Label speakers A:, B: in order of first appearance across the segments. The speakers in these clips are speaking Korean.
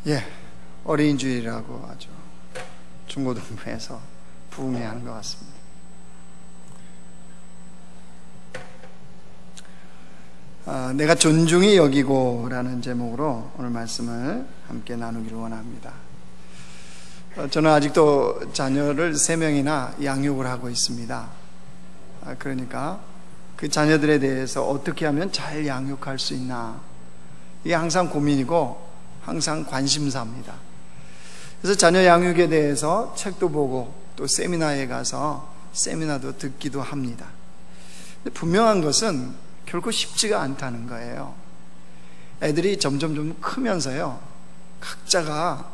A: 예, 어린이주일이라고 아주 중고등부에서 부흥회하는 것 같습니다. 내가 존중히 여기고 라는 제목으로 오늘 말씀을 함께 나누기를 원합니다. 저는 아직도 자녀를 3명이나 양육을 하고 있습니다. 그러니까 그 자녀들에 대해서 어떻게 하면 잘 양육할 수 있나, 이게 항상 고민이고 항상 관심사입니다. 그래서 자녀 양육에 대해서 책도 보고 또 세미나에 가서 세미나도 듣기도 합니다. 근데 분명한 것은 결코 쉽지가 않다는 거예요. 애들이 점점 좀 크면서요, 각자가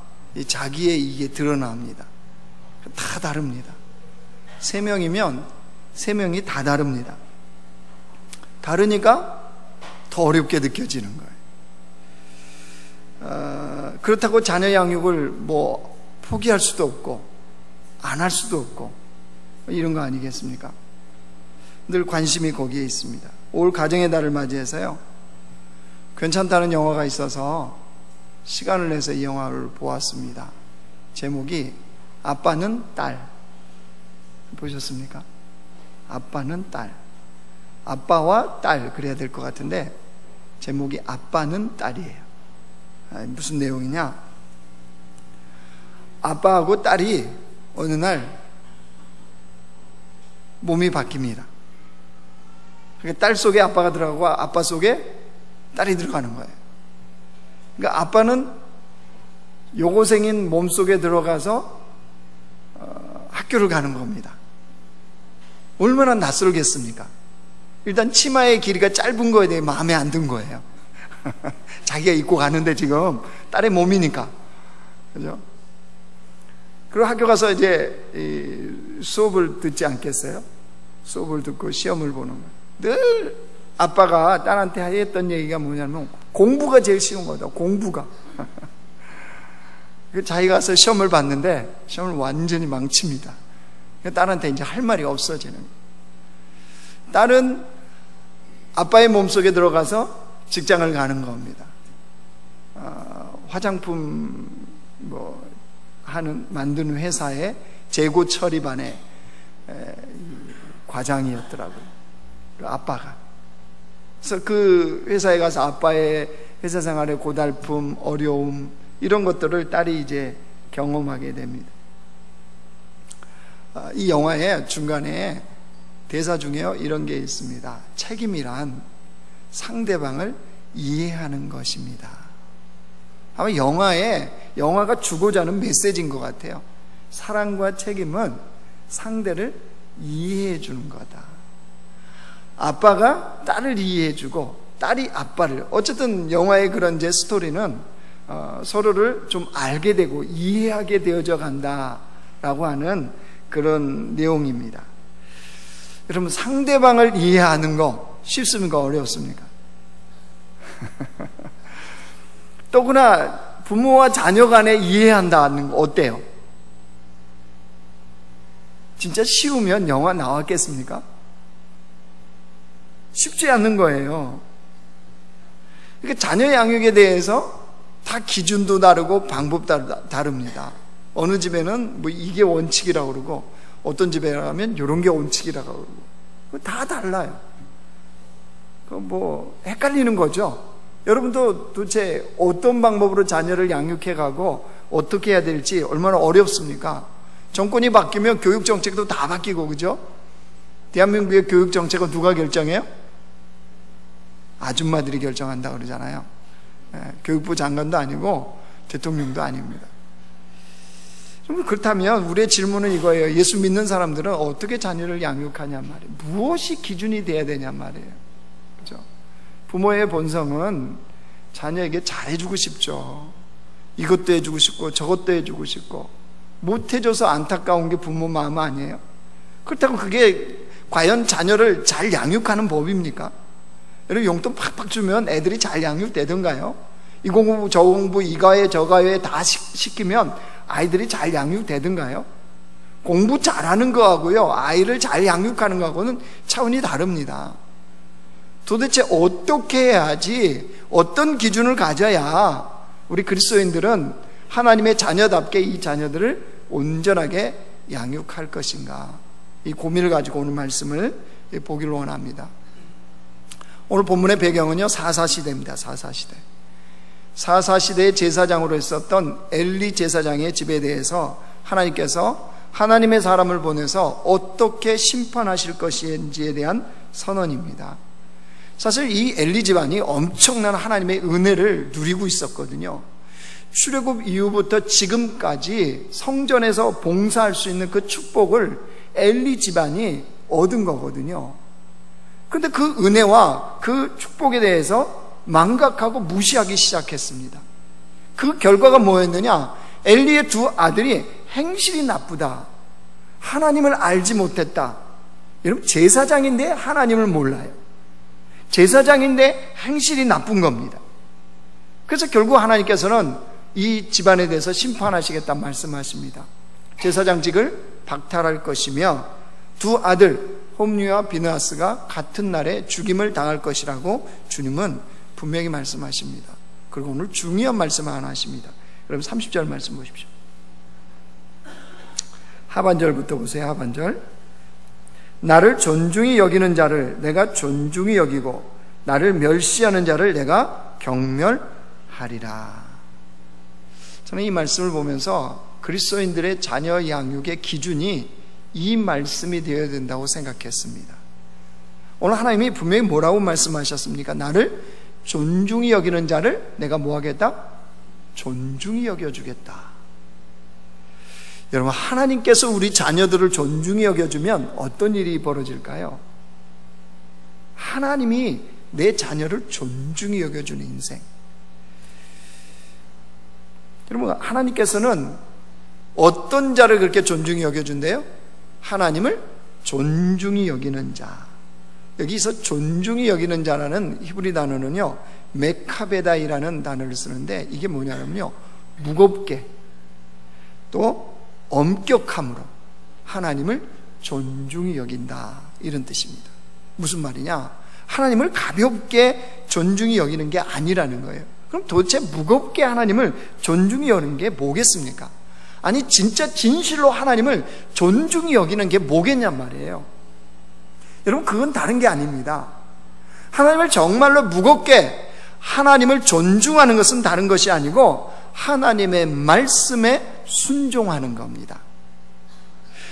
A: 자기의 이게 드러납니다. 다 다릅니다. 3명이면 3명이 다 다릅니다. 다르니까 더 어렵게 느껴지는 거예요. 그렇다고 자녀 양육을 포기할 수도 없고 안 할 수도 없고 이런 거 아니겠습니까? 늘 관심이 거기에 있습니다. 올 가정의 달을 맞이해서요, 괜찮다는 영화가 있어서 시간을 내서 이 영화를 보았습니다. 제목이 아빠는 딸. 보셨습니까? 아빠는 딸. 아빠와 딸 그래야 될 것 같은데 제목이 아빠는 딸이에요. 무슨 내용이냐? 아빠하고 딸이 어느 날 몸이 바뀝니다. 그러니까 딸 속에 아빠가 들어가고 아빠 속에 딸이 들어가는 거예요. 그러니까 아빠는 여고생인 몸 속에 들어가서 학교를 가는 겁니다. 얼마나 낯설겠습니까? 일단 치마의 길이가 짧은 거에 대해 마음에 안 든 거예요. 자기가 입고 가는데 지금 딸의 몸이니까, 그죠? 그리고 학교 가서 이제 수업을 듣지 않겠어요? 수업을 듣고 시험을 보는 거예요. 늘 아빠가 딸한테 했던 얘기가 뭐냐면 공부가 제일 쉬운 거다. 공부가. 자기가 가서 시험을 봤는데 시험을 완전히 망칩니다. 딸한테 이제 할 말이 없어지는 거예요. 딸은 아빠의 몸속에 들어가서 직장을 가는 겁니다. 화장품 만드는 회사의 재고 처리반의 과장이었더라고요. 아빠가. 그래서 그 회사에 가서 아빠의 회사 생활의 고달픔, 어려움, 이런 것들을 딸이 이제 경험하게 됩니다. 이 영화의 중간에 대사 중에 이런 게 있습니다. 책임이란 상대방을 이해하는 것입니다. 아마 영화가 주고자 하는 메시지인 것 같아요. 사랑과 책임은 상대를 이해해 주는 거다. 아빠가 딸을 이해해 주고 딸이 아빠를, 어쨌든 영화의 그런 이제 스토리는 서로를 좀 알게 되고 이해하게 되어져 간다라고 하는 그런 내용입니다. 여러분, 상대방을 이해하는 거 쉽습니까? 어렵습니까? 또구나 부모와 자녀 간에 이해한다는 거 어때요? 진짜 쉬우면 영화 나왔겠습니까? 쉽지 않는 거예요. 그러니까 자녀 양육에 대해서 다 기준도 다르고 방법도 다릅니다. 어느 집에는 이게 원칙이라고 그러고 어떤 집에 가면 이런 게 원칙이라고 그러고 다 달라요. 헷갈리는 거죠. 여러분도 도대체 어떤 방법으로 자녀를 양육해 가고 어떻게 해야 될지 얼마나 어렵습니까? 정권이 바뀌면 교육 정책도 다 바뀌고, 그죠? 대한민국의 교육 정책은 누가 결정해요? 아줌마들이 결정한다 그러잖아요. 교육부 장관도 아니고 대통령도 아닙니다. 그렇다면 우리의 질문은 이거예요. 예수 믿는 사람들은 어떻게 자녀를 양육하냔 말이에요. 무엇이 기준이 돼야 되냔 말이에요. 그죠? 부모의 본성은 자녀에게 잘해주고 싶죠. 이것도 해주고 싶고 저것도 해주고 싶고, 못해줘서 안타까운 게 부모 마음 아니에요? 그렇다고 그게 과연 자녀를 잘 양육하는 법입니까? 여러분, 용돈 팍팍 주면 애들이 잘 양육되던가요? 이 공부 저 공부 이 과외 저 과외 다 시키면 아이들이 잘 양육되던가요? 공부 잘하는 거하고요, 아이를 잘 양육하는 거하고는 차원이 다릅니다. 도대체 어떻게 해야지, 어떤 기준을 가져야 우리 그리스도인들은 하나님의 자녀답게 이 자녀들을 온전하게 양육할 것인가, 이 고민을 가지고 오늘 말씀을 보기를 원합니다. 오늘 본문의 배경은요, 사사시대입니다. 사사시대. 사사시대의 제사장으로 있었던 엘리 제사장의 집에 대해서 하나님께서 하나님의 사람을 보내서 어떻게 심판하실 것인지에 대한 선언입니다. 사실 이 엘리 집안이 엄청난 하나님의 은혜를 누리고 있었거든요. 출애굽 이후부터 지금까지 성전에서 봉사할 수 있는 그 축복을 엘리 집안이 얻은 거거든요. 그런데 그 은혜와 그 축복에 대해서 망각하고 무시하기 시작했습니다. 그 결과가 뭐였느냐? 엘리의 두 아들이 행실이 나쁘다, 하나님을 알지 못했다. 여러분, 제사장인데 하나님을 몰라요. 제사장인데 행실이 나쁜 겁니다. 그래서 결국 하나님께서는 이 집안에 대해서 심판하시겠다는 말씀하십니다. 제사장직을 박탈할 것이며 두 아들 홈리와 비느하스가 같은 날에 죽임을 당할 것이라고 주님은 분명히 말씀하십니다. 그리고 오늘 중요한 말씀 하나 하십니다. 여러분 30절 말씀 보십시오. 하반절부터 보세요. 하반절. 나를 존중히 여기는 자를 내가 존중히 여기고 나를 멸시하는 자를 내가 경멸하리라. 저는 이 말씀을 보면서 그리스도인들의 자녀 양육의 기준이 이 말씀이 되어야 된다고 생각했습니다. 오늘 하나님이 분명히 뭐라고 말씀하셨습니까? 나를 존중히 여기는 자를 내가 뭐 하겠다? 존중히 여겨주겠다. 여러분, 하나님께서 우리 자녀들을 존중히 여겨주면 어떤 일이 벌어질까요? 하나님이 내 자녀를 존중히 여겨주는 인생. 여러분, 하나님께서는 어떤 자를 그렇게 존중히 여겨준대요? 하나님을 존중히 여기는 자. 여기서 존중히 여기는 자라는 히브리 단어는요, 메카베다이라는 단어를 쓰는데 이게 뭐냐면요, 무겁게 또 엄격함으로 하나님을 존중히 여긴다, 이런 뜻입니다. 무슨 말이냐? 하나님을 가볍게 존중히 여기는 게 아니라는 거예요. 그럼 도대체 무겁게 하나님을 존중히 여기는 게 뭐겠습니까? 아니, 진짜 진실로 하나님을 존중히 여기는 게 뭐겠냔 말이에요. 여러분, 그건 다른 게 아닙니다. 하나님을 정말로 무겁게 하나님을 존중하는 것은 다른 것이 아니고 하나님의 말씀에 순종하는 겁니다.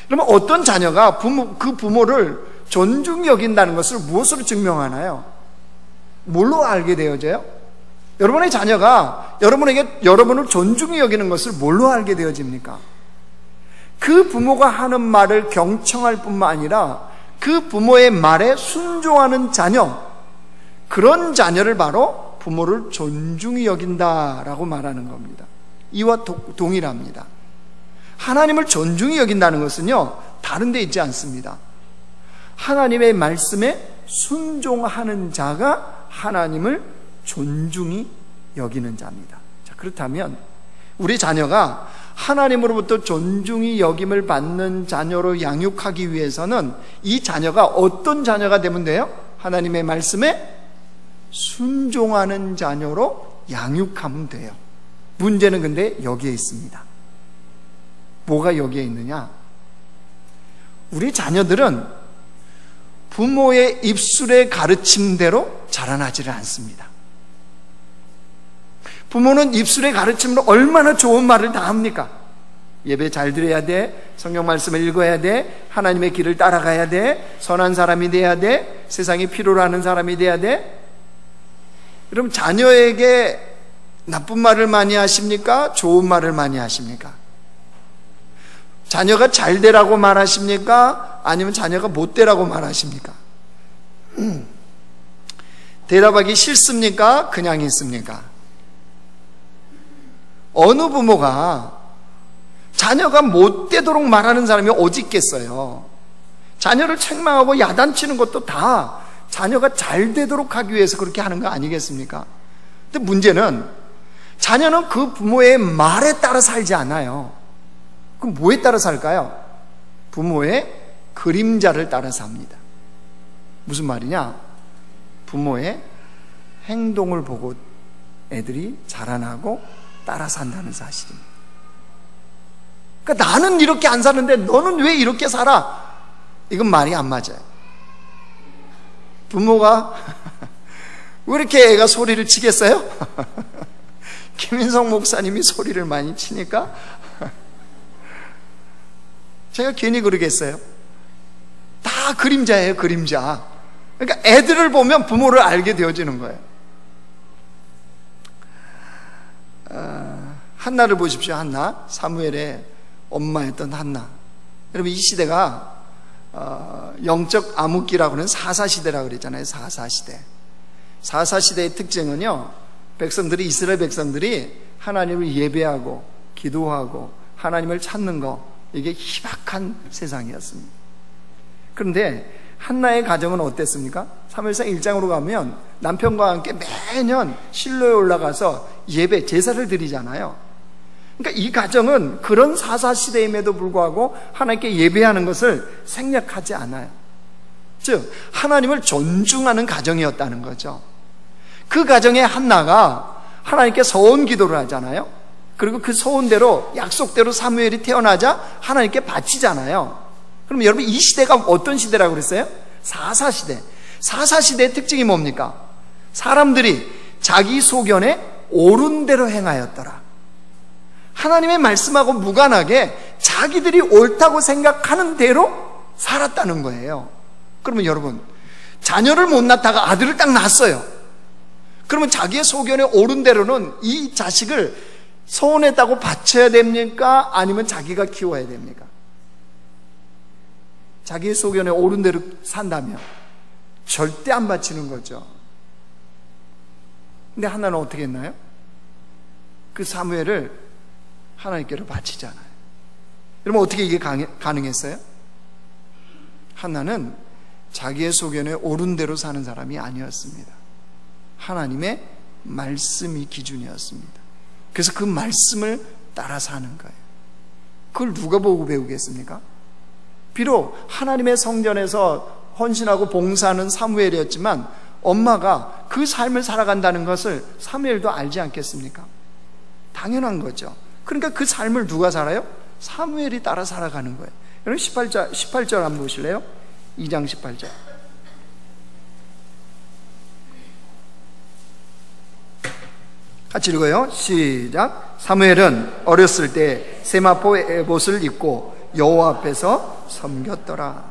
A: 그러면 어떤 자녀가 그 부모를 존중히 여긴다는 것을 무엇으로 증명하나요? 뭘로 알게 되어져요? 여러분의 자녀가 여러분을 존중히 여기는 것을 뭘로 알게 되어집니까? 그 부모가 하는 말을 경청할 뿐만 아니라 그 부모의 말에 순종하는 자녀, 그런 자녀를 바로 부모를 존중히 여긴다라고 말하는 겁니다. 이와 동일합니다. 하나님을 존중히 여긴다는 것은요, 다른 데 있지 않습니다. 하나님의 말씀에 순종하는 자가 하나님을 존중히 여기는 자입니다. 자, 그렇다면 우리 자녀가 하나님으로부터 존중히 여김을 받는 자녀로 양육하기 위해서는 이 자녀가 어떤 자녀가 되면 돼요? 하나님의 말씀에 순종하는 자녀로 양육하면 돼요. 문제는 근데 여기에 있습니다. 뭐가 여기에 있느냐? 우리 자녀들은 부모의 입술의 가르침대로 자라나지를 않습니다. 부모는 입술의 가르침으로 얼마나 좋은 말을 다 합니까? 예배 잘 드려야 돼, 성경 말씀을 읽어야 돼, 하나님의 길을 따라가야 돼, 선한 사람이 돼야 돼, 세상이 필요로 하는 사람이 돼야 돼. 그럼 자녀에게 나쁜 말을 많이 하십니까? 좋은 말을 많이 하십니까? 자녀가 잘 되라고 말하십니까? 아니면 자녀가 못 되라고 말하십니까? 대답하기 싫습니까? 그냥 있습니까? 어느 부모가 자녀가 못 되도록 말하는 사람이 어디 있겠어요? 자녀를 책망하고 야단치는 것도 다 자녀가 잘 되도록 하기 위해서 그렇게 하는 거 아니겠습니까? 근데 문제는 자녀는 그 부모의 말에 따라 살지 않아요. 그럼 뭐에 따라 살까요? 부모의 그림자를 따라 삽니다. 무슨 말이냐? 부모의 행동을 보고 애들이 자라나고 따라 산다는 사실입니다. 그러니까 나는 이렇게 안 사는데 너는 왜 이렇게 살아? 이건 말이 안 맞아요. 부모가 왜 이렇게 애가 소리를 치겠어요? 김인성 목사님이 소리를 많이 치니까 제가 괜히 그러겠어요? 다 그림자예요, 그림자. 그러니까 애들을 보면 부모를 알게 되어지는 거예요. 한나를 보십시오. 한나, 사무엘의 엄마였던 한나. 여러분, 이 시대가 영적 암흑기라고 하는 사사시대라고 그랬잖아요. 사사시대. 사사시대의 특징은요, 이스라엘 백성들이 하나님을 예배하고 기도하고 하나님을 찾는 거, 이게 희박한 세상이었습니다. 그런데 한나의 가정은 어땠습니까? 사무엘상 1장으로 가면 남편과 함께 매년 실로에 올라가서 예배, 제사를 드리잖아요. 그러니까 이 가정은 그런 사사시대임에도 불구하고 하나님께 예배하는 것을 생략하지 않아요. 즉 하나님을 존중하는 가정이었다는 거죠. 그 가정의 한나가 하나님께 서원 기도를 하잖아요. 그리고 그 서원대로, 약속대로 사무엘이 태어나자 하나님께 바치잖아요. 그럼 여러분, 이 시대가 어떤 시대라고 그랬어요? 사사시대. 사사시대의 특징이 뭡니까? 사람들이 자기 소견에 옳은 대로 행하였더라. 하나님의 말씀하고 무관하게 자기들이 옳다고 생각하는 대로 살았다는 거예요. 그러면 여러분, 자녀를 못 낳다가 아들을 딱 낳았어요. 그러면 자기의 소견에 옳은 대로는 이 자식을 서운했다고 바쳐야 됩니까? 아니면 자기가 키워야 됩니까? 자기의 소견에 옳은 대로 산다면 절대 안 바치는 거죠. 근데 하나는 어떻게 했나요? 그 사무엘을 하나님께로 바치잖아요. 여러분, 어떻게 이게 가능했어요? 하나는 자기의 소견에 옳은 대로 사는 사람이 아니었습니다. 하나님의 말씀이 기준이었습니다. 그래서 그 말씀을 따라 사는 거예요. 그걸 누가 보고 배우겠습니까? 비록 하나님의 성전에서 헌신하고 봉사하는 사무엘이었지만 엄마가 그 삶을 살아간다는 것을 사무엘도 알지 않겠습니까? 당연한 거죠. 그러니까 그 삶을 누가 살아요? 사무엘이 따라 살아가는 거예요. 여러분 18절 한번 보실래요? 2장 18절. 같이 읽어요. 시작. 사무엘은 어렸을 때 세마포 에봇을 입고 여호와 앞에서 섬겼더라.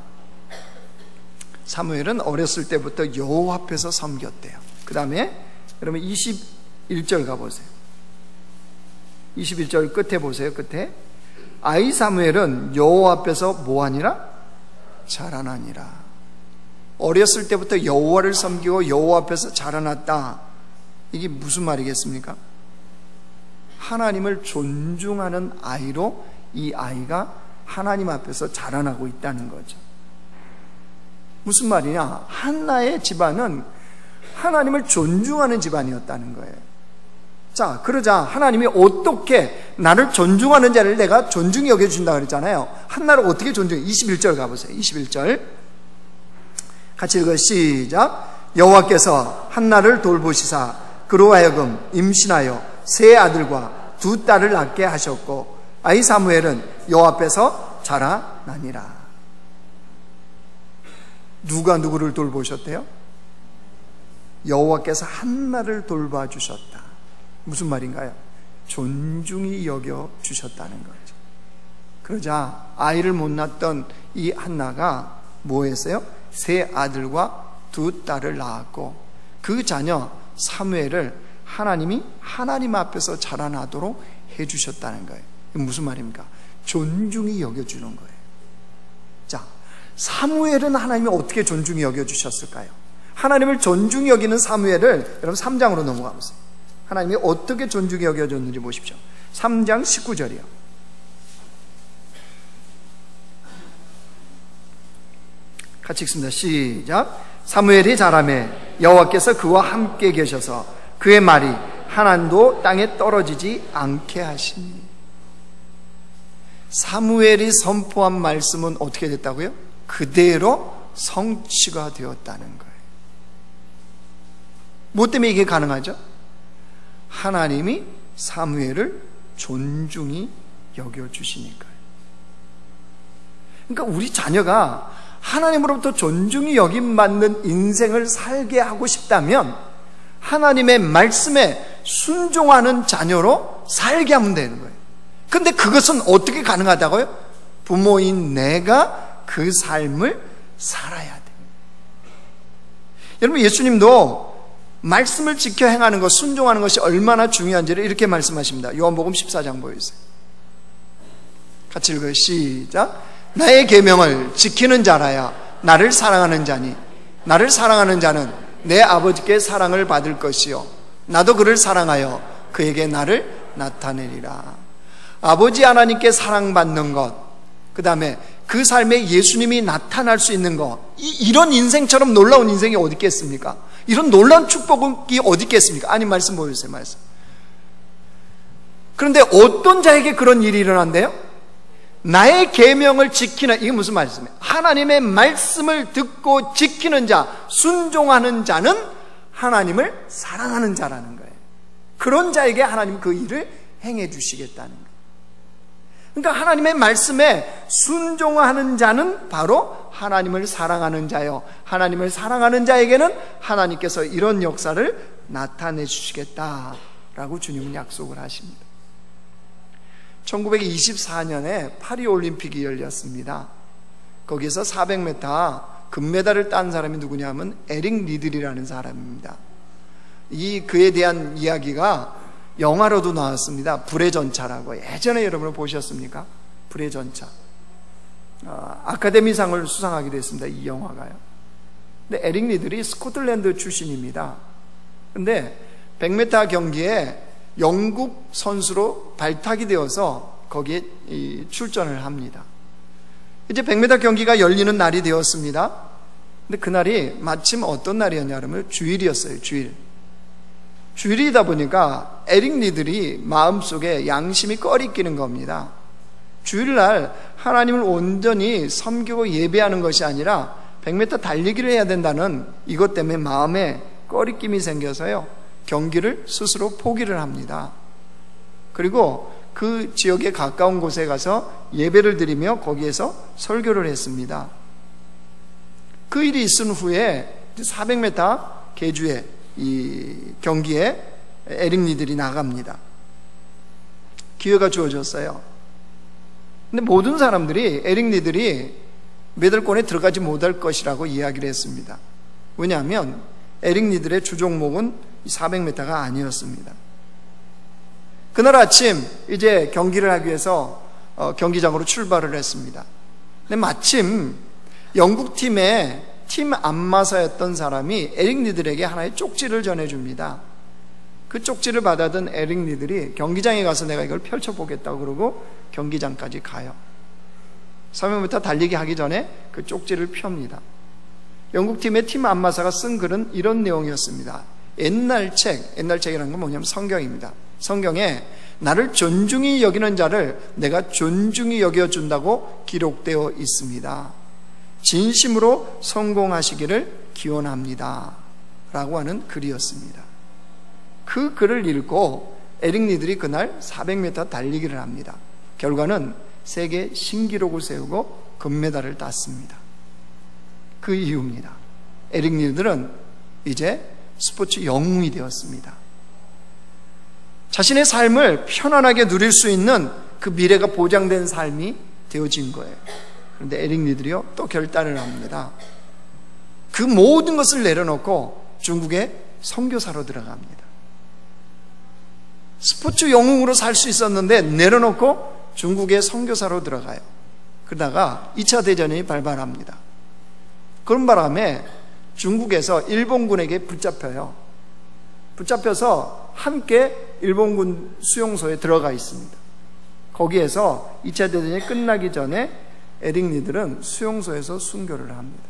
A: 사무엘은 어렸을 때부터 여호와 앞에서 섬겼대요. 그 다음에 여러분 21절 가보세요. 21절 끝에 보세요. 끝에 아이 사무엘은 여호와 앞에서 뭐하니라? 자라나니라. 어렸을 때부터 여호와를 섬기고 여호와 앞에서 자라났다. 이게 무슨 말이겠습니까? 하나님을 존중하는 아이로 이 아이가 하나님 앞에서 자라나고 있다는 거죠. 무슨 말이냐? 한나의 집안은 하나님을 존중하는 집안이었다는 거예요. 자, 그러자 하나님이 어떻게 나를 존중하는 자를 내가 존중히 여겨준다 그랬잖아요. 한나를 어떻게 존중해? 21절 가보세요. 21절 같이 읽어요. 시작. 여호와께서 한나를 돌보시사 그로 하여금 임신하여 세 아들과 두 딸을 낳게 하셨고 아이 사무엘은 여호와 앞에서 자라나니라. 누가 누구를 돌보셨대요? 여호와께서 한나를 돌봐주셨다. 무슨 말인가요? 존중히 여겨주셨다는 거죠. 그러자 아이를 못 낳았던 이 한나가 뭐 했어요? 세 아들과 두 딸을 낳았고 그 자녀 사무엘을 하나님이 하나님 앞에서 자라나도록 해주셨다는 거예요. 무슨 말입니까? 존중히 여겨주는 거예요. 자, 사무엘은 하나님이 어떻게 존중히 여겨주셨을까요? 하나님을 존중히 여기는 사무엘을 여러분 3장으로 넘어가 보세요. 하나님이 어떻게 존중히 여겨줬는지 보십시오. 3장 19절이요. 같이 읽습니다. 시작. 사무엘이 자라매 여호와께서 그와 함께 계셔서 그의 말이 하나도 땅에 떨어지지 않게 하시니. 사무엘이 선포한 말씀은 어떻게 됐다고요? 그대로 성취가 되었다는 거예요. 뭐 때문에 이게 가능하죠? 하나님이 사무엘을 존중히 여겨주시니까요. 그러니까 우리 자녀가 하나님으로부터 존중이 여김받는 인생을 살게 하고 싶다면 하나님의 말씀에 순종하는 자녀로 살게 하면 되는 거예요. 근데 그것은 어떻게 가능하다고요? 부모인 내가 그 삶을 살아야 돼요. 여러분, 예수님도 말씀을 지켜 행하는 것, 순종하는 것이 얼마나 중요한지를 이렇게 말씀하십니다. 요한복음 14장 보여주세요. 같이 읽어요. 시작. 나의 계명을 지키는 자라야 나를 사랑하는 자니 나를 사랑하는 자는 내 아버지께 사랑을 받을 것이요 나도 그를 사랑하여 그에게 나를 나타내리라. 아버지 하나님께 사랑받는 것, 그 다음에 그 삶에 예수님이 나타날 수 있는 것, 이런 인생처럼 놀라운 인생이 어디 있겠습니까? 이런 놀라운 축복이 어디 있겠습니까? 아니, 말씀 보여주세요. 말씀. 그런데 어떤 자에게 그런 일이 일어난대요? 나의 계명을 지키는, 이게 무슨 말씀이에요? 하나님의 말씀을 듣고 지키는 자, 순종하는 자는 하나님을 사랑하는 자라는 거예요. 그런 자에게 하나님 그 일을 행해 주시겠다는 거예요. 그러니까 하나님의 말씀에 순종하는 자는 바로 하나님을 사랑하는 자요, 하나님을 사랑하는 자에게는 하나님께서 이런 역사를 나타내 주시겠다라고 주님은 약속을 하십니다. 1924년에 파리올림픽이 열렸습니다. 거기서 400m 금메달을 딴 사람이 누구냐 하면 에릭 리들이라는 사람입니다. 그에 대한 이야기가 영화로도 나왔습니다. 불의 전차라고. 예전에 여러분 보셨습니까? 불의 전차. 아카데미상을 수상하기도 했습니다. 이 영화가요. 근데 에릭 리들이 스코틀랜드 출신입니다. 근데 100m 경기에 영국 선수로 발탁이 되어서 거기에 출전을 합니다. 이제 100m 경기가 열리는 날이 되었습니다. 근데 그날이 마침 어떤 날이었냐 그러면 주일이었어요. 주일이다 보니까 에릭 리들이 마음속에 양심이 꺼리끼는 겁니다. 주일날 하나님을 온전히 섬기고 예배하는 것이 아니라 100m 달리기를 해야 된다는 이것 때문에 마음에 꺼리낌이 생겨서요, 경기를 스스로 포기를 합니다. 그리고 그 지역에 가까운 곳에 가서 예배를 드리며 거기에서 설교를 했습니다. 그 일이 있은 후에 400m 계주에 이 경기에 에릭 리들이 나갑니다. 기회가 주어졌어요. 근데 모든 사람들이 에릭 리들이 메달권에 들어가지 못할 것이라고 이야기를 했습니다. 왜냐하면 에릭 리들의 주종목은 400m가 아니었습니다. 그날 아침 이제 경기를 하기 위해서 경기장으로 출발을 했습니다. 근데 마침 영국팀의 팀 안마사였던 사람이 에릭 리들에게 하나의 쪽지를 전해줍니다. 그 쪽지를 받아든 에릭 리들이 경기장에 가서 내가 이걸 펼쳐보겠다고 그러고 경기장까지 가요. 300m 달리기 하기 전에 그 쪽지를 펴니다. 영국팀의 팀 안마사가 쓴 글은 이런 내용이었습니다. 옛날 책이라는 건 뭐냐면 성경입니다. 성경에 나를 존중히 여기는 자를 내가 존중히 여겨준다고 기록되어 있습니다. 진심으로 성공하시기를 기원합니다 라고 하는 글이었습니다. 그 글을 읽고 에릭 리들이 그날 400m 달리기를 합니다. 결과는 세계 신기록을 세우고 금메달을 땄습니다. 그 이유입니다. 에릭 리들은 이제 스포츠 영웅이 되었습니다. 자신의 삶을 편안하게 누릴 수 있는 그 미래가 보장된 삶이 되어진 거예요. 그런데 에릭 리들이요, 또 결단을 합니다. 그 모든 것을 내려놓고 중국의 선교사로 들어갑니다. 스포츠 영웅으로 살 수 있었는데 내려놓고 중국의 선교사로 들어가요. 그러다가 2차 대전이 발발합니다. 그런 바람에 중국에서 일본군에게 붙잡혀요. 붙잡혀서 함께 일본군 수용소에 들어가 있습니다. 거기에서 2차 대전이 끝나기 전에 에릭 리들은 수용소에서 순교를 합니다.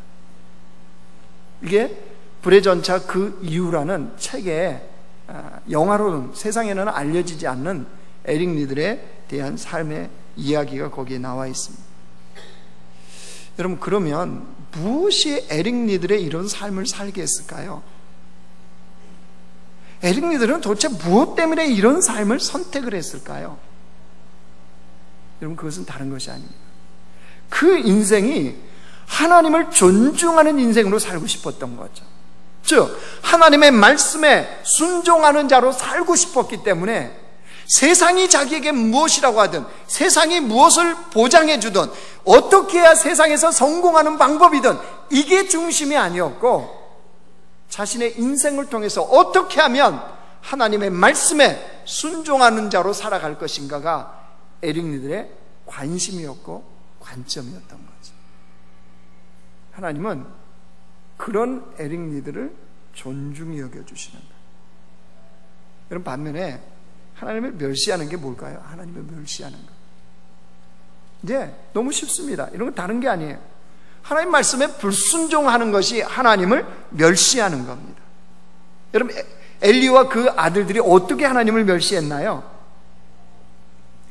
A: 이게 불의 전차 그 이유라는 책에 영화로는 세상에는 알려지지 않는 에릭 리들에 대한 삶의 이야기가 거기에 나와 있습니다. 여러분, 그러면 무엇이 에릭 리들의 이런 삶을 살게 했을까요? 에릭리들은 도대체 무엇 때문에 이런 삶을 선택을 했을까요? 여러분, 그것은 다른 것이 아닙니다. 그 인생이 하나님을 존중하는 인생으로 살고 싶었던 거죠. 즉 하나님의 말씀에 순종하는 자로 살고 싶었기 때문에 세상이 자기에게 무엇이라고 하든, 세상이 무엇을 보장해 주든, 어떻게 해야 세상에서 성공하는 방법이든 이게 중심이 아니었고, 자신의 인생을 통해서 어떻게 하면 하나님의 말씀에 순종하는 자로 살아갈 것인가가 에릭리들의 관심이었고 관점이었던 거죠. 하나님은 그런 에릭리들을 존중히 여겨주시는 거예요. 여러분, 반면에 하나님을 멸시하는 게 뭘까요? 하나님을 멸시하는 거. 이제 너무 쉽습니다. 이런 건 다른 게 아니에요. 하나님 말씀에 불순종하는 것이 하나님을 멸시하는 겁니다. 여러분, 엘리와 그 아들들이 어떻게 하나님을 멸시했나요?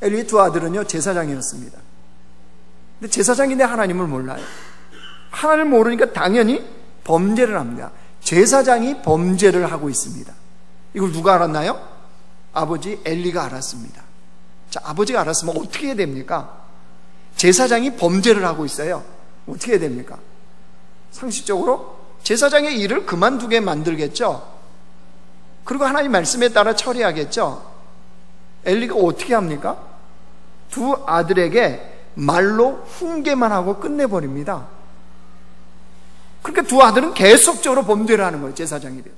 A: 엘리의 두 아들은요, 제사장이었습니다. 근데 제사장인데 하나님을 몰라요. 하나님을 모르니까 당연히 범죄를 합니다. 제사장이 범죄를 하고 있습니다. 이걸 누가 알았나요? 아버지 엘리가 알았습니다. 자, 아버지가 알았으면 어떻게 해야 됩니까? 제사장이 범죄를 하고 있어요. 어떻게 해야 됩니까? 상식적으로 제사장의 일을 그만두게 만들겠죠. 그리고 하나님 말씀에 따라 처리하겠죠. 엘리가 어떻게 합니까? 두 아들에게 말로 훈계만 하고 끝내버립니다. 그러니까 두 아들은 계속적으로 범죄를 하는 거예요. 제사장이 돼요.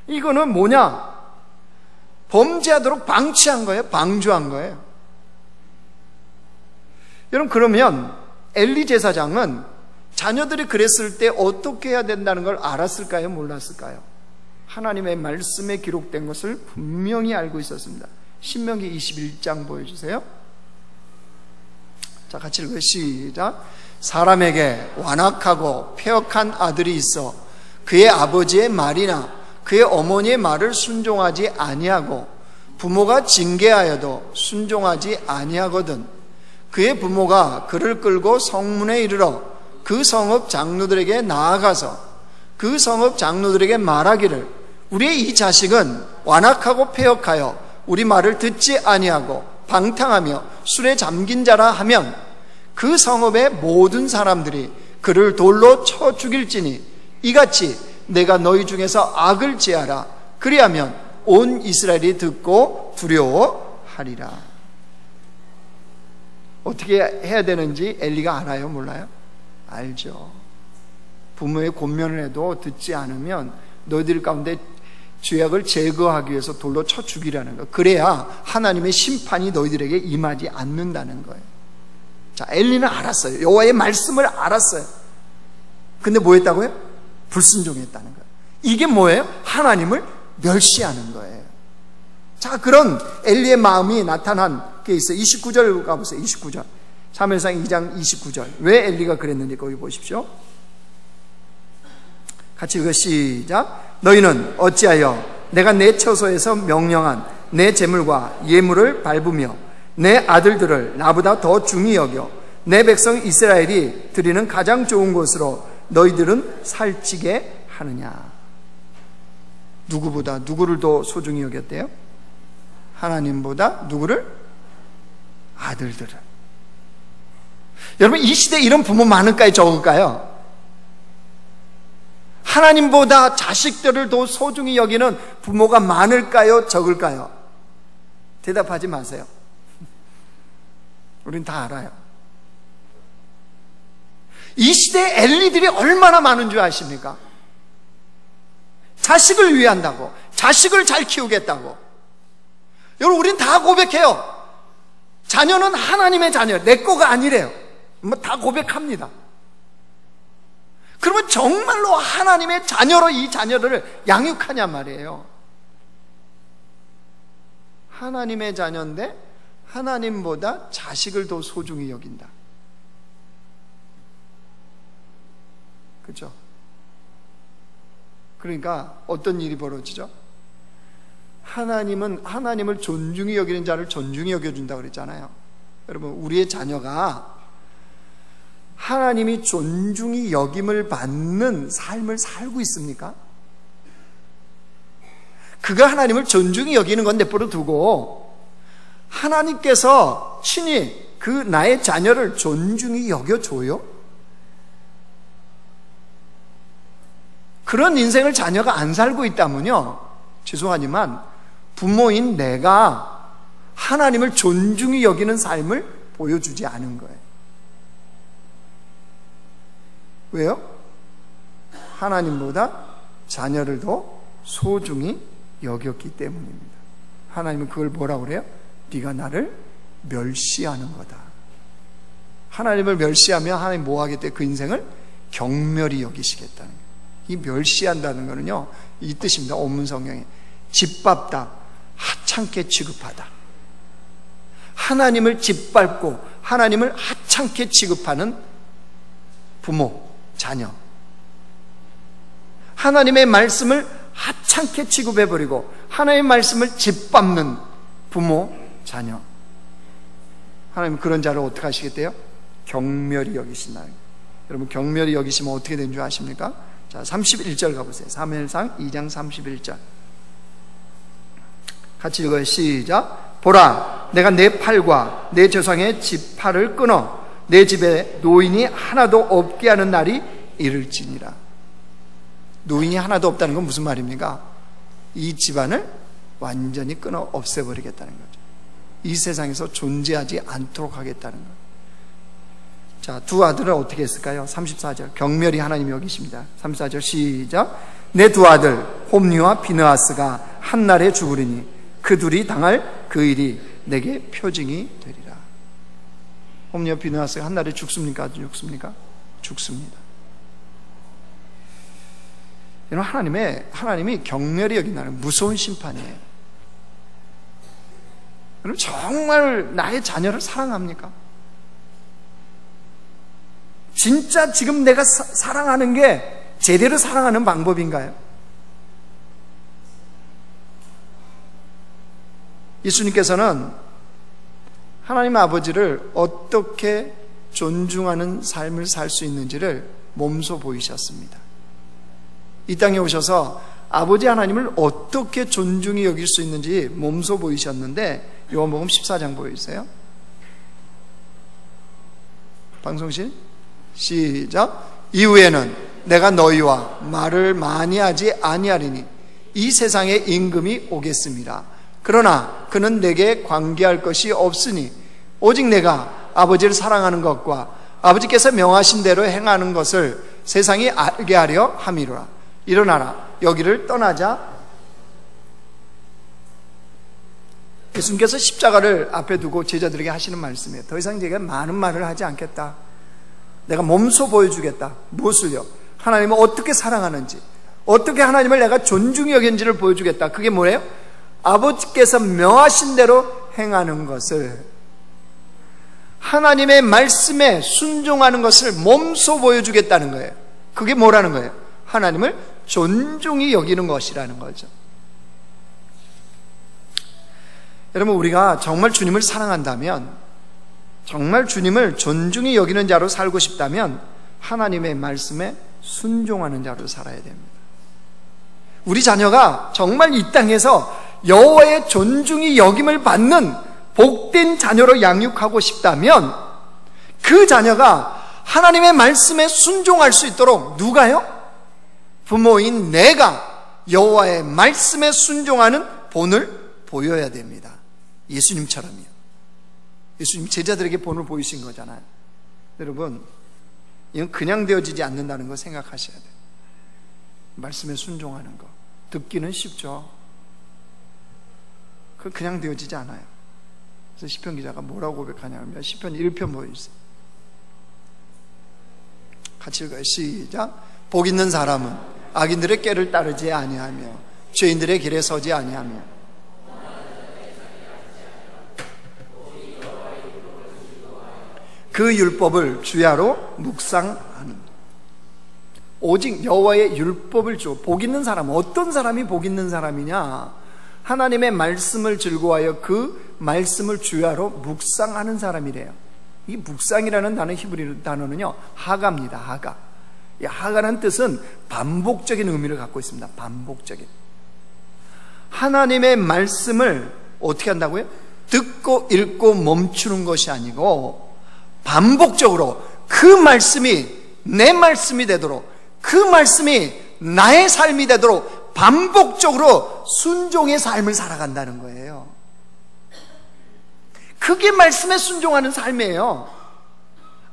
A: 이거는 뭐냐? 범죄하도록 방치한 거예요. 방조한 거예요. 여러분, 그러면 엘리 제사장은 자녀들이 그랬을 때 어떻게 해야 된다는 걸 알았을까요? 몰랐을까요? 하나님의 말씀에 기록된 것을 분명히 알고 있었습니다. 신명기 21장 보여주세요. 자, 같이 읽어요. 시작. 사람에게 완악하고 패역한 아들이 있어 그의 아버지의 말이나 그의 어머니의 말을 순종하지 아니하고 부모가 징계하여도 순종하지 아니하거든 그의 부모가 그를 끌고 성문에 이르러 그 성읍 장로들에게 나아가서 그 성읍 장로들에게 말하기를 우리의 이 자식은 완악하고 패역하여 우리 말을 듣지 아니하고 방탕하며 술에 잠긴 자라 하면 그 성읍의 모든 사람들이 그를 돌로 쳐 죽일지니 이같이 내가 너희 중에서 악을 제하라. 그리하면 온 이스라엘이 듣고 두려워하리라. 어떻게 해야 되는지 엘리가 알아요? 몰라요? 알죠. 부모의 권면을 해도 듣지 않으면 너희들 가운데 죄악을 제거하기 위해서 돌로 쳐 죽이라는 거. 그래야 하나님의 심판이 너희들에게 임하지 않는다는 거예요. 자, 엘리는 알았어요. 여호와의 말씀을 알았어요. 근데 뭐 했다고요? 불순종했다는 거예요. 이게 뭐예요? 하나님을 멸시하는 거예요. 자, 그런 엘리의 마음이 나타난 게 있어요. 29절 가보세요. 29절. 사무엘상 2장 29절. 왜 엘리가 그랬는지 거기 보십시오. 같이 읽어 시작. 너희는 어찌하여 내가 내 처소에서 명령한 내 재물과 예물을 밟으며 내 아들들을 나보다 더 중히 여겨 내 백성 이스라엘이 드리는 가장 좋은 곳으로 너희들은 살찌게 하느냐. 누구보다 누구를 더 소중히 여겼대요? 하나님보다 누구를? 아들들을. 여러분, 이 시대에 이런 부모 많을까요? 적을까요? 하나님보다 자식들을 더 소중히 여기는 부모가 많을까요? 적을까요? 대답하지 마세요. 우린 다 알아요. 이 시대에 엘리들이 얼마나 많은 줄 아십니까? 자식을 위한다고, 자식을 잘 키우겠다고. 여러분, 우린 다 고백해요. 자녀는 하나님의 자녀, 내 거가 아니래요. 뭐 다 고백합니다. 그러면 정말로 하나님의 자녀로 이 자녀를 양육하냐 말이에요. 하나님의 자녀인데 하나님보다 자식을 더 소중히 여긴다. 그렇죠? 그러니까 어떤 일이 벌어지죠? 하나님은 하나님을 존중히 여기는 자를 존중히 여겨준다고 그랬잖아요. 여러분, 우리의 자녀가 하나님이 존중히 여김을 받는 삶을 살고 있습니까? 그가 하나님을 존중히 여기는 건 내버려 두고 하나님께서 친히 그 나의 자녀를 존중히 여겨줘요? 그런 인생을 자녀가 안 살고 있다면요, 죄송하지만 부모인 내가 하나님을 존중히 여기는 삶을 보여주지 않은 거예요. 왜요? 하나님보다 자녀를 더 소중히 여겼기 때문입니다. 하나님은 그걸 뭐라고 그래요? 네가 나를 멸시하는 거다. 하나님을 멸시하면 하나님 뭐 하겠대? 그 인생을 경멸히 여기시겠다는 거예요. 이 멸시한다는 거는요, 이 뜻입니다. 원문 성경에 짓밟다, 하찮게 취급하다. 하나님을 짓밟고 하나님을 하찮게 취급하는 부모, 자녀. 하나님의 말씀을 하찮게 취급해버리고 하나님의 말씀을 짓밟는 부모, 자녀. 하나님은 그런 자를 어떻게 하시겠대요? 경멸히 여기신다. 여러분, 경멸히 여기시면 어떻게 되는 줄 아십니까? 자, 31절 가보세요. 사무엘상 2장 31절 같이 읽어요. 시작. 보라, 내가 내 팔과 내 조상의 지팔을 끊어 내 집에 노인이 하나도 없게 하는 날이 이를지니라. 노인이 하나도 없다는 건 무슨 말입니까? 이 집안을 완전히 끊어 없애버리겠다는 거죠. 이 세상에서 존재하지 않도록 하겠다는 거죠. 자, 두 아들은 어떻게 했을까요? 34절. 경멸히 하나님이 여기십니다. 34절 시작. 내 두 아들 홈리와 비느하스가 한날에 죽으리니 그 둘이 당할 그 일이 내게 표징이 되리라. 홈리와 비느하스가 한날에 죽습니까? 아주 죽습니까? 죽습니다. 여러분, 하나님이 경멸히 여긴다는 무서운 심판이에요. 여러분, 정말 나의 자녀를 사랑합니까? 진짜 지금 내가 사랑하는 게 제대로 사랑하는 방법인가요? 예수님께서는 하나님 아버지를 어떻게 존중하는 삶을 살 수 있는지를 몸소 보이셨습니다. 이 땅에 오셔서 아버지 하나님을 어떻게 존중히 여길 수 있는지 몸소 보이셨는데, 요한복음 14장 보여주세요. 방송실 시작. 이후에는 내가 너희와 말을 많이 하지 아니하리니 이 세상의 임금이 오겠습니다. 그러나 그는 내게 관계할 것이 없으니 오직 내가 아버지를 사랑하는 것과 아버지께서 명하신 대로 행하는 것을 세상이 알게 하려 함이로라. 일어나라, 여기를 떠나자. 예수님께서 십자가를 앞에 두고 제자들에게 하시는 말씀이에요. 더 이상 제가 많은 말을 하지 않겠다. 내가 몸소 보여주겠다. 무엇을요? 하나님을 어떻게 사랑하는지, 어떻게 하나님을 내가 존중히 여긴지를 보여주겠다. 그게 뭐예요? 아버지께서 명하신 대로 행하는 것을, 하나님의 말씀에 순종하는 것을 몸소 보여주겠다는 거예요. 그게 뭐라는 거예요? 하나님을 존중히 여기는 것이라는 거죠. 여러분, 우리가 정말 주님을 사랑한다면, 정말 주님을 존중히 여기는 자로 살고 싶다면 하나님의 말씀에 순종하는 자로 살아야 됩니다. 우리 자녀가 정말 이 땅에서 여호와의 존중히 여김을 받는 복된 자녀로 양육하고 싶다면 그 자녀가 하나님의 말씀에 순종할 수 있도록 누가요? 부모인 내가 여호와의 말씀에 순종하는 본을 보여야 됩니다. 예수님처럼요. 예수님 제자들에게 본을 보이신 거잖아요. 여러분, 이건 그냥 되어지지 않는다는 거 생각하셔야 돼요. 말씀에 순종하는 거 듣기는 쉽죠. 그냥 되어지지 않아요. 그래서 시편 기자가 뭐라고 고백하냐면 시편 1편 보여주세요. 같이 읽어요. 시작. 복 있는 사람은 악인들의 꾀를 따르지 아니하며 죄인들의 길에 서지 아니하며 그 율법을 주야로 묵상하는. 오직 여호와의 율법을 복 있는 사람, 어떤 사람이 복 있는 사람이냐? 하나님의 말씀을 즐거워하여 그 말씀을 주야로 묵상하는 사람이래요. 이 묵상이라는 단어, 히브리 단어는요, 하가입니다. 하가. 이 하가라는 뜻은 반복적인 의미를 갖고 있습니다. 반복적인. 하나님의 말씀을 어떻게 한다고요? 듣고 읽고 멈추는 것이 아니고 반복적으로 그 말씀이 내 말씀이 되도록, 그 말씀이 나의 삶이 되도록 반복적으로 순종의 삶을 살아간다는 거예요. 그게 말씀에 순종하는 삶이에요.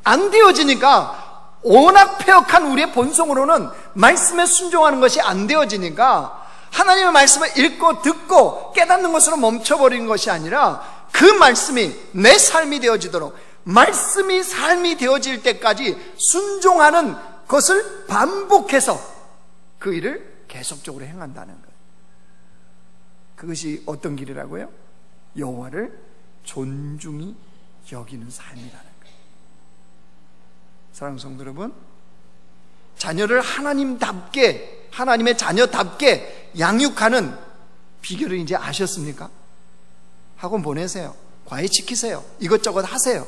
A: 안 되어지니까, 워낙 패역한 우리의 본성으로는 말씀에 순종하는 것이 안 되어지니까 하나님의 말씀을 읽고 듣고 깨닫는 것으로 멈춰버리는 것이 아니라 그 말씀이 내 삶이 되어지도록, 말씀이 삶이 되어질 때까지 순종하는 것을 반복해서 그 일을 계속적으로 행한다는 거예요. 그것이 어떤 길이라고요? 여호와를 존중히 여기는 삶이라는 거예요. 사랑하는 성도 여러분, 자녀를 하나님답게, 하나님의 자녀답게 양육하는 비결을 이제 아셨습니까? 학원 보내세요. 과외 시키세요. 이것저것 하세요.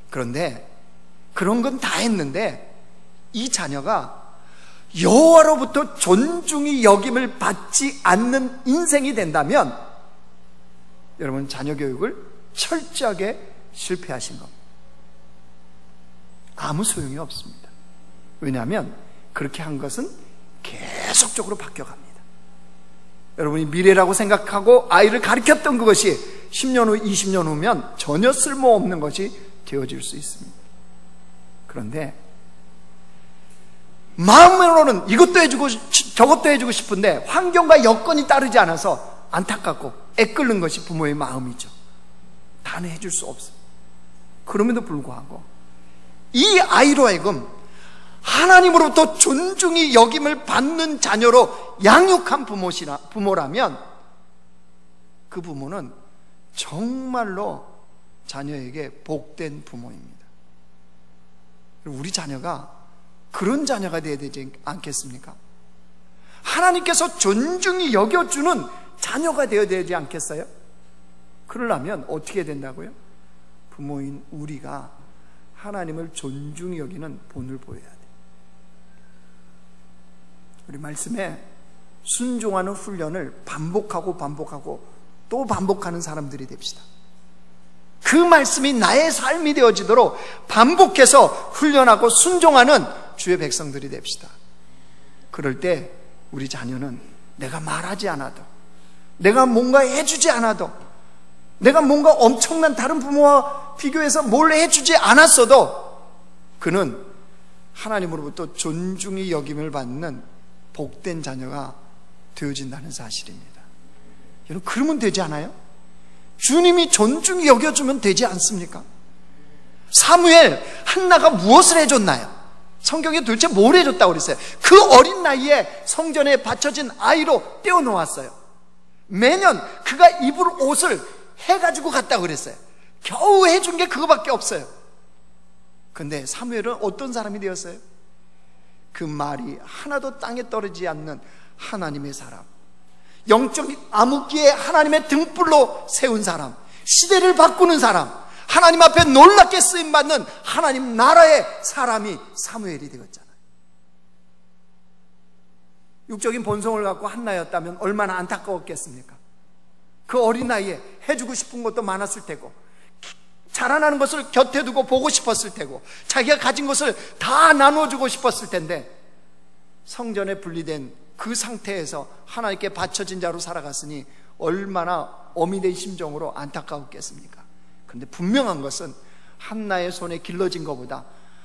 A: 그런데 그런 건 다 했는데 이 자녀가 여호와로부터 존중이 여김을 받지 않는 인생이 된다면 여러분, 자녀 교육을 철저하게 실패하신 겁니다. 아무 소용이 없습니다. 왜냐하면 그렇게 한 것은 계속적으로 바뀌어갑니다. 여러분이 미래라고 생각하고 아이를 가르쳤던 그것이 10년 후, 20년 후면 전혀 쓸모없는 것이 되어질 수 있습니다. 그런데 마음으로는 이것도 해주고 저것도 해주고 싶은데 환경과 여건이 따르지 않아서 안타깝고 애끓는 것이 부모의 마음이죠. 다 해줄 수 없어요. 그럼에도 불구하고 이 아이로 하여금 하나님으로부터 존중이 여김을 받는 자녀로 양육한 부모라면 그 부모는 정말로 자녀에게 복된 부모입니다. 우리 자녀가 그런 자녀가 되어야 되지 않겠습니까? 하나님께서 존중이 여겨주는 자녀가 되어야 되지 않겠어요? 그러려면 어떻게 된다고요? 부모인 우리가 하나님을 존중히 여기는 본을 보여야 돼요. 우리 말씀에 순종하는 훈련을 반복하고 또 반복하는 사람들이 됩시다. 그 말씀이 나의 삶이 되어지도록 반복해서 훈련하고 순종하는 주의 백성들이 됩시다. 그럴 때 우리 자녀는 내가 말하지 않아도, 내가 뭔가 해주지 않아도, 내가 뭔가 엄청난 다른 부모와 비교해서 뭘 해주지 않았어도 그는 하나님으로부터 존중이 여김을 받는 복된 자녀가 되어진다는 사실입니다. 여러분, 그러면 되지 않아요? 주님이 존중히 여겨주면 되지 않습니까? 사무엘, 한나가 무엇을 해줬나요? 성경에 도대체 뭘 해줬다고 그랬어요? 그 어린 나이에 성전에 바쳐진 아이로 떼어놓았어요. 매년 그가 입을 옷을 해가지고 갔다고 그랬어요. 겨우 해준 게 그거밖에 없어요. 근데 사무엘은 어떤 사람이 되었어요? 그 말이 하나도 땅에 떨어지지 않는 하나님의 사람, 영적인 암흑기에 하나님의 등불로 세운 사람, 시대를 바꾸는 사람, 하나님 앞에 놀랍게 쓰임받는 하나님 나라의 사람이 사무엘이 되었잖아요. 육적인 본성을 갖고 한나였다면 얼마나 안타까웠겠습니까? 그 어린 나이에 해주고 싶은 것도 많았을 테고, 자라나는 것을 곁에 두고 보고 싶었을 테고, 자기가 가진 것을 다 나눠주고 싶었을 텐데, 성전에 분리된 그 상태에서 하나님께 바쳐진 자로 살아갔으니 얼마나 어미된 심정으로 안타까웠겠습니까? 그런데 분명한 것은 한나의 손에 길러진 것보다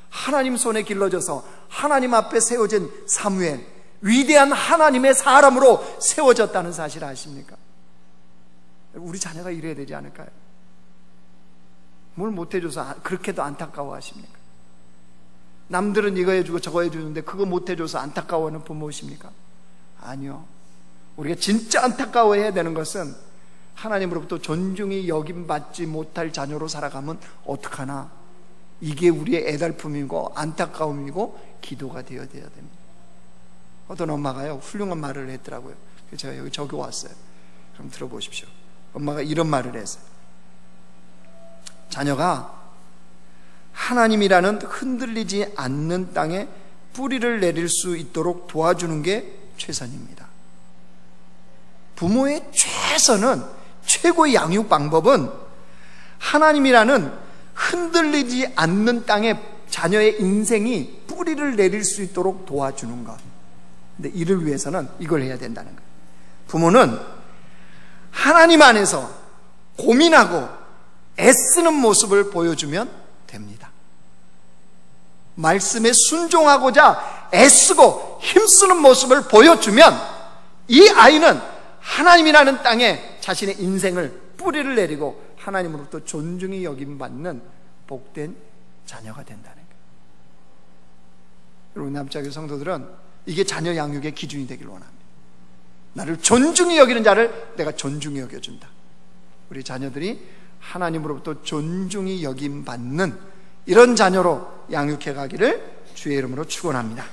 A: 하나님 손에 길러져서 하나님 앞에 세워진 사무엘, 위대한 하나님의 사람으로 세워졌다는 사실을 아십니까? 우리 자녀가 이래야 되지 않을까요? 뭘 못해줘서 그렇게도 안타까워하십니까? 남들은 이거 해주고 저거 해주는데 그거 못해줘서 안타까워하는 부모십니까? 아니요. 우리가 진짜 안타까워해야 되는 것은 하나님으로부터 존중이 여김받지 못할 자녀로 살아가면 어떡하나, 이게 우리의 애달픔이고 안타까움이고 기도가 되어야 됩니다. 어떤 엄마가요, 훌륭한 말을 했더라고요. 제가 여기 적어왔어요. 그럼 들어보십시오. 엄마가 이런 말을 했어요. 자녀가 하나님이라는 흔들리지 않는 땅에 뿌리를 내릴 수 있도록 도와주는 게 최선입니다. 부모의 최고의 양육 방법은 하나님이라는 흔들리지 않는 땅에 자녀의 인생이 뿌리를 내릴 수 있도록 도와주는 것. 근데 이를 위해서는 이걸 해야 된다는 거예요. 부모는 하나님 안에서 고민하고 애쓰는 모습을 보여주면 됩니다. 말씀에 순종하고자 애쓰고 힘쓰는 모습을 보여주면 이 아이는 하나님이라는 땅에 자신의 인생을 뿌리를 내리고 하나님으로부터 존중이 여김받는 복된 자녀가 된다는 거예요. 여러분, 남자교회 성도들은 이게 자녀 양육의 기준이 되길 원합니다. 나를 존중히 여기는 자를 내가 존중히 여겨준다. 우리 자녀들이 하나님으로부터 존중이 여김받는 이런 자녀로 양육해 가기를 주의 이름으로 축원합니다.